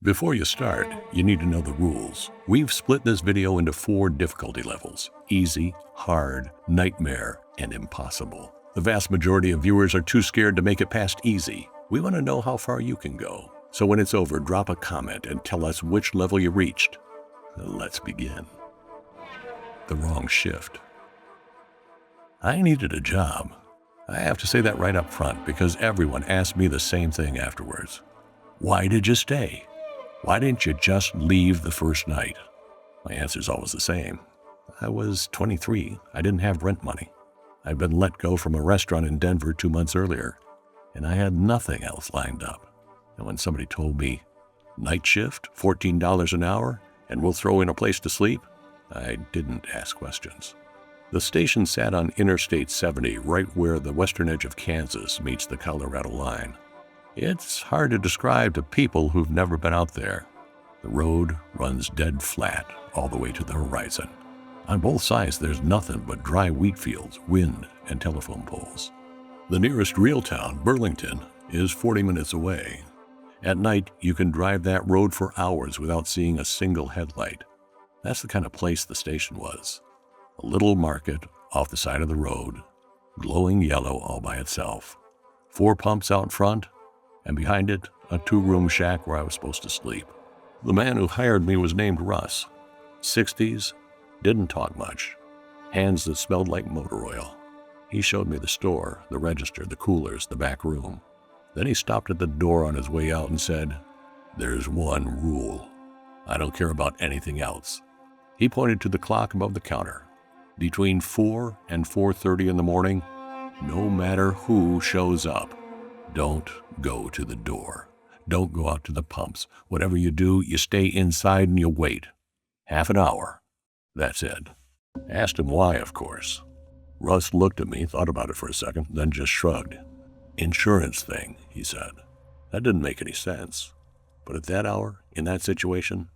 Before you start, you need to know the rules. We've split this video into 4 difficulty levels: easy, hard, nightmare, and impossible. The vast majority of viewers are too scared to make it past easy. We want to know how far you can go. So when it's over, drop a comment and tell us which level you reached. Let's begin. The wrong shift. I needed a job. I have to say that right up front because everyone asked me the same thing afterwards. Why did you stay? Why didn't you just leave the first night? My answer's always the same. I was 23. I didn't have rent money. I'd been let go from a restaurant in Denver 2 months earlier, and I had nothing else lined up. And when somebody told me, night shift, $14 an hour, and we'll throw in a place to sleep, I didn't ask questions. The station sat on Interstate 70, right where the western edge of Kansas meets the Colorado line. It's hard to describe to people who've never been out there. The road runs dead flat all the way to the horizon. On both sides, there's nothing but dry wheat fields, wind, and telephone poles. The nearest real town, Burlington, is 40 minutes away. At night, you can drive that road for hours without seeing a single headlight. That's the kind of place the station was. A little market off the side of the road, glowing yellow all by itself. 4 pumps out front, and behind it, a 2-room shack where I was supposed to sleep. The man who hired me was named Russ. 60s, didn't talk much. Hands that smelled like motor oil. He showed me the store, the register, the coolers, the back room. Then he stopped at the door on his way out and said, "There's one rule. I don't care about anything else." He pointed to the clock above the counter. Between 4 and 4:30 in the morning, no matter who shows up, don't go to the door. Don't go out to the pumps. Whatever you do, you stay inside and you wait. Half an hour. That's it. Asked him why, of course. Russ looked at me, thought about it for a second, then just shrugged. "Insurance thing," he said. That didn't make any sense. But at that hour, in that situation,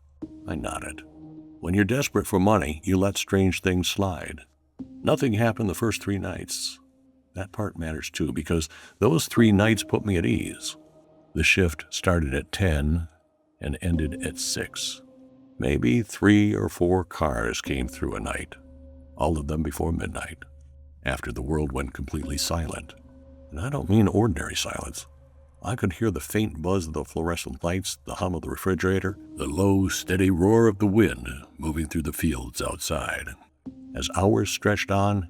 I nodded. When you're desperate for money, you let strange things slide. Nothing happened the first 3 nights. That part matters too, because those 3 nights put me at ease. The shift started at 10 and ended at 6. Maybe 3 or 4 cars came through a night, all of them before midnight, after the world went completely silent. And I don't mean ordinary silence. I could hear the faint buzz of the fluorescent lights, the hum of the refrigerator, the low, steady roar of the wind moving through the fields outside. As hours stretched on,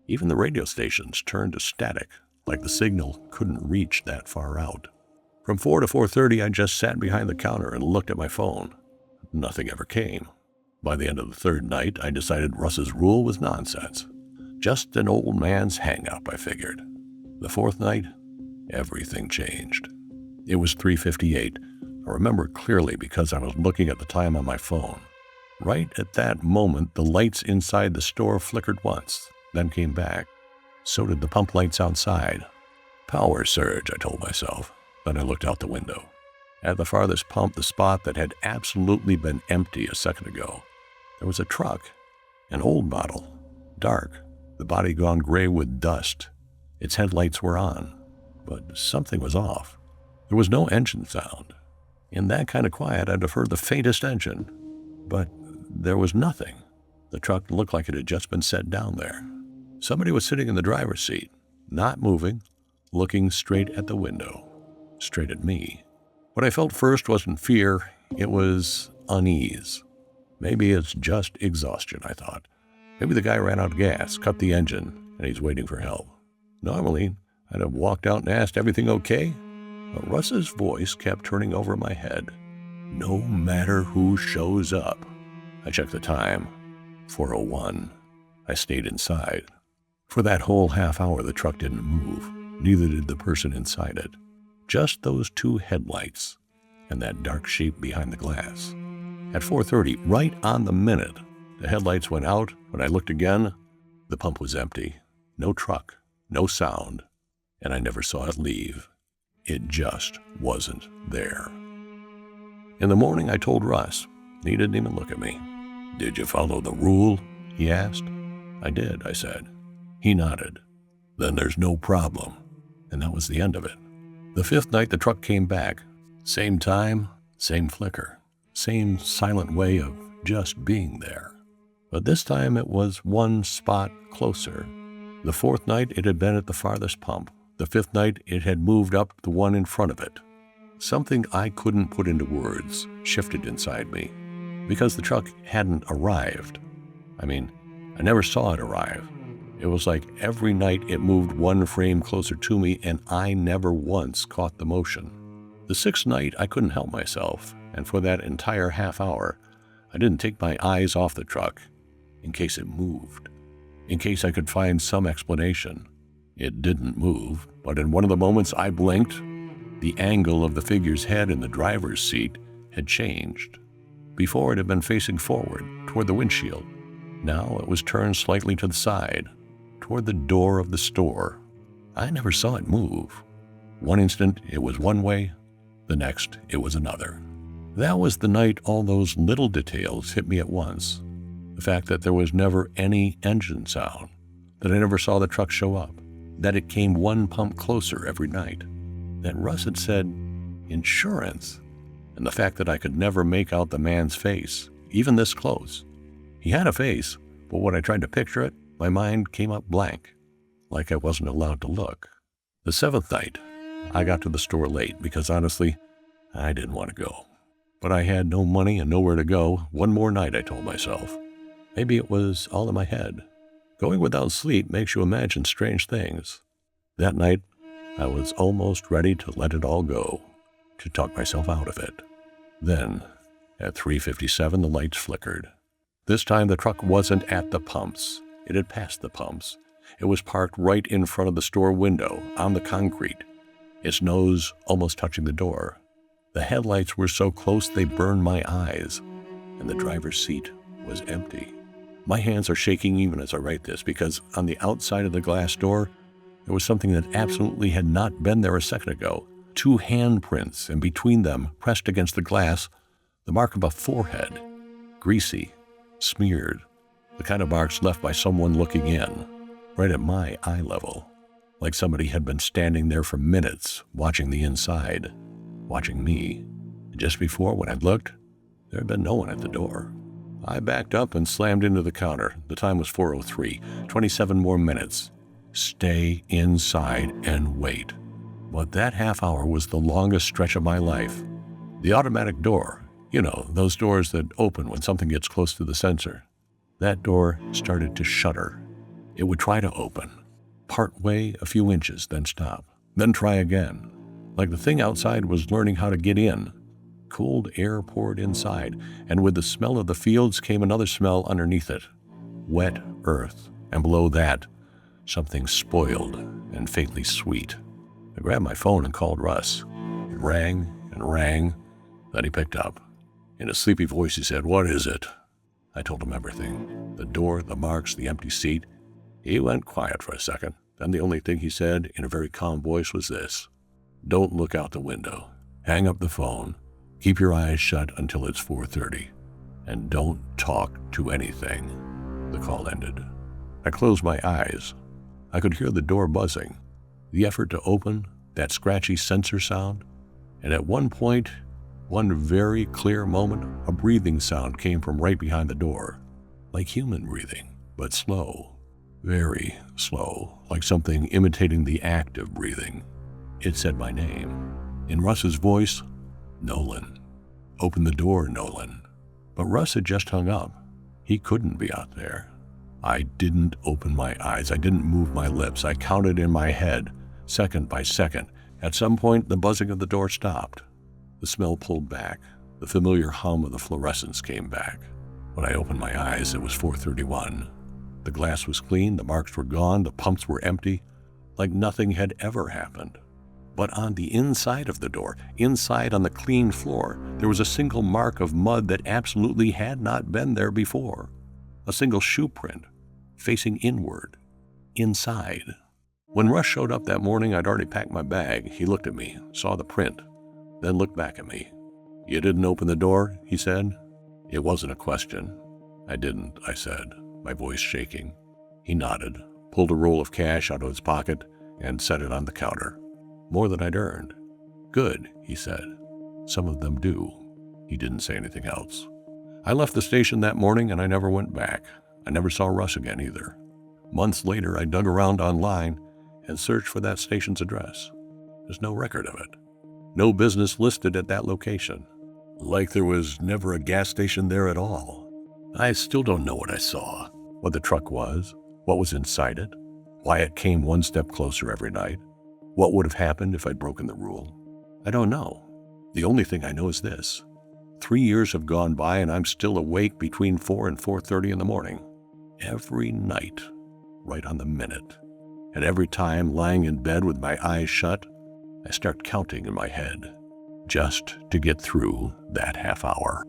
even the radio stations turned to static, like the signal couldn't reach that far out. From 4 to 4:30, I just sat behind the counter and looked at my phone. Nothing ever came. By the end of the 3rd night, I decided Russ's rule was nonsense. Just an old man's hang-up, I figured. The 4th night, everything changed. It was 3:58. I remember it clearly because I was looking at the time on my phone. Right at that moment, the lights inside the store flickered once, then came back. So did the pump lights outside. Power surge, I told myself. Then I looked out the window. At the farthest pump, the spot that had absolutely been empty a second ago, there was a truck, an old model, dark, the body gone gray with dust. Its headlights were on, but something was off. There was no engine sound. In that kind of quiet, I'd have heard the faintest engine, but there was nothing. The truck looked like it had just been set down there. Somebody was sitting in the driver's seat, not moving, looking straight at the window, straight at me. What I felt first wasn't fear, it was unease. Maybe it's just exhaustion, I thought. Maybe the guy ran out of gas, cut the engine, and he's waiting for help. Normally, I'd have walked out and asked, "Everything okay?" But Russ's voice kept turning over my head. No matter who shows up. I checked the time. 4:01. I stayed inside. For that whole half hour, the truck didn't move. Neither did the person inside it. Just those 2 headlights and that dark shape behind the glass. At 4:30, right on the minute, the headlights went out. When I looked again, the pump was empty. No truck, no sound, and I never saw it leave. It just wasn't there. In the morning, I told Russ. He didn't even look at me. "Did you follow the rule?" he asked. "I did," I said. He nodded. "Then there's no problem." And that was the end of it. The 5th night, the truck came back. Same time, Same flicker, same silent way of just being there. But this time it was one spot closer. The fourth night it had been at the farthest pump. The fifth night it had moved up the one in front of it. Something I couldn't put into words shifted inside me, because the truck hadn't arrived. I mean, I never saw it arrive. It was like every night it moved one frame closer to me, and I never once caught the motion. The sixth night I couldn't help myself, and for that entire half hour, I didn't take my eyes off the truck, in case it moved, in case I could find some explanation. It didn't move, but in one of the moments I blinked, the angle of the figure's head in the driver's seat had changed. Before it had been facing forward, toward the windshield. Now it was turned slightly to the side, toward the door of the store. I never saw it move. One instant it was one way, the next it was another. That was the night all those little details hit me at once. The fact that there was never any engine sound, that I never saw the truck show up, that it came one pump closer every night, that Russ had said, insurance, and the fact that I could never make out the man's face, even this close. He had a face, but when I tried to picture it, my mind came up blank, like I wasn't allowed to look. The seventh night, I got to the store late because honestly, I didn't want to go. But I had no money and nowhere to go. One more night, I told myself. Maybe it was all in my head. Going without sleep makes you imagine strange things. That night, I was almost ready to let it all go, to talk myself out of it. Then, at 3:57, the lights flickered. This time the truck wasn't at the pumps. It had passed the pumps. It was parked right in front of the store window, on the concrete, its nose almost touching the door. The headlights were so close they burned my eyes, and the driver's seat was empty. My hands are shaking even as I write this, because on the outside of the glass door, there was something that absolutely had not been there a second ago. 2 handprints, and between them, pressed against the glass, the mark of a forehead, greasy, smeared, the kind of marks left by someone looking in, right at my eye level, like somebody had been standing there for minutes, watching the inside, watching me. And just before, when I'd looked, there had been no one at the door. I backed up and slammed into the counter. The time was 4:03, 27 more minutes. Stay inside and wait. But that half hour was the longest stretch of my life. The automatic door, you know, those doors that open when something gets close to the sensor. That door started to shudder. It would try to open, part way a few inches, then stop, then try again. Like the thing outside was learning how to get in. Cold air poured inside, and with the smell of the fields came another smell underneath it. Wet earth, and below that, something spoiled and faintly sweet. I grabbed my phone and called Russ. It rang and rang, then he picked up. In a sleepy voice he said, "What is it?" I told him everything. The door, the marks, the empty seat. He went quiet for a second. Then the only thing he said in a very calm voice was this: "Don't look out the window. Hang up the phone. Keep your eyes shut until it's 4:30. And don't talk to anything." The call ended. I closed my eyes. I could hear the door buzzing, the effort to open, that scratchy sensor sound. And at one point, one very clear moment, a breathing sound came from right behind the door. Like human breathing, but slow. Very slow, like something imitating the act of breathing. It said my name. In Russ's voice, "Nolan. Open the door, Nolan." But Russ had just hung up. He couldn't be out there. I didn't open my eyes. I didn't move my lips. I counted in my head, second by second. At some point, the buzzing of the door stopped. The smell pulled back. The familiar hum of the fluorescents came back. When I opened my eyes, it was 4:31. The glass was clean, the marks were gone, the pumps were empty, like nothing had ever happened. But on the inside of the door, inside on the clean floor, there was a single mark of mud that absolutely had not been there before. A single shoe print, facing inward, inside. When Russ showed up that morning, I'd already packed my bag. He looked at me, saw the print, then looked back at me. "You didn't open the door?" he said. It wasn't a question. "I didn't," I said, my voice shaking. He nodded, pulled a roll of cash out of his pocket, and set it on the counter. More than I'd earned. "Good," he said. "Some of them do." He didn't say anything else. I left the station that morning and I never went back. I never saw Russ again either. Months later, I dug around online and searched for that station's address. There's no record of it. No business listed at that location. Like there was never a gas station there at all. I still don't know what I saw, what the truck was, what was inside it, why it came one step closer every night, what would have happened if I'd broken the rule. I don't know. The only thing I know is this. 3 years have gone by and I'm still awake between 4 and 4:30 in the morning. Every night, right on the minute. And every time lying in bed with my eyes shut, I start counting in my head, just to get through that half hour.